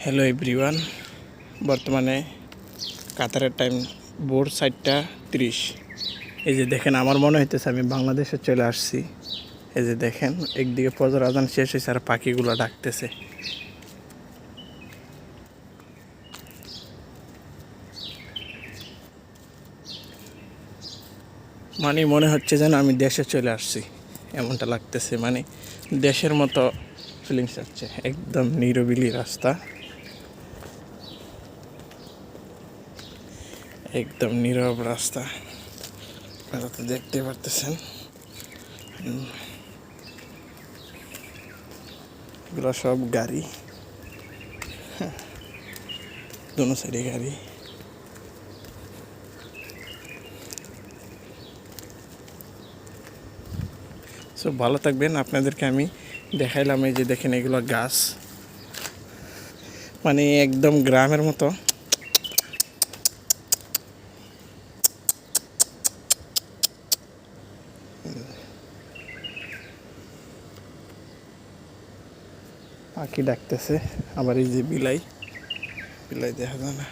Hello everyone, বর্তমানে কাতারের time ভোর 4:30। এই যে দেখেন, আমার মনে হইতেছে আমি বাংলাদেশে চলে আসছি। এই যে দেখেন, একদিকে ফজর আজান শেষ হয়েছে আর পাখিগুলো ডাকতেছে। মানে মনে হচ্ছে যেন আমি দেশে চলে আসছি, এমনটা লাগতেছে। মানে দেশের মতো ফিলিংস হচ্ছে। একদম নিরিবিলি রাস্তা, একদম নীরব রাস্তা। আপনারা তো দেখতে পারতেছেন, এগুলো সব গাড়ি, দোনো সাইডে গাড়ি। সো ভালো থাকবেন। আপনাদেরকে আমি দেখাইলাম, এই যে দেখেন এগুলো গাছ, মানে একদম গ্রামের মতো। পাখি ডাকতেছে, আবার এই যে বিলাই, বিলাই দেখা যায় না।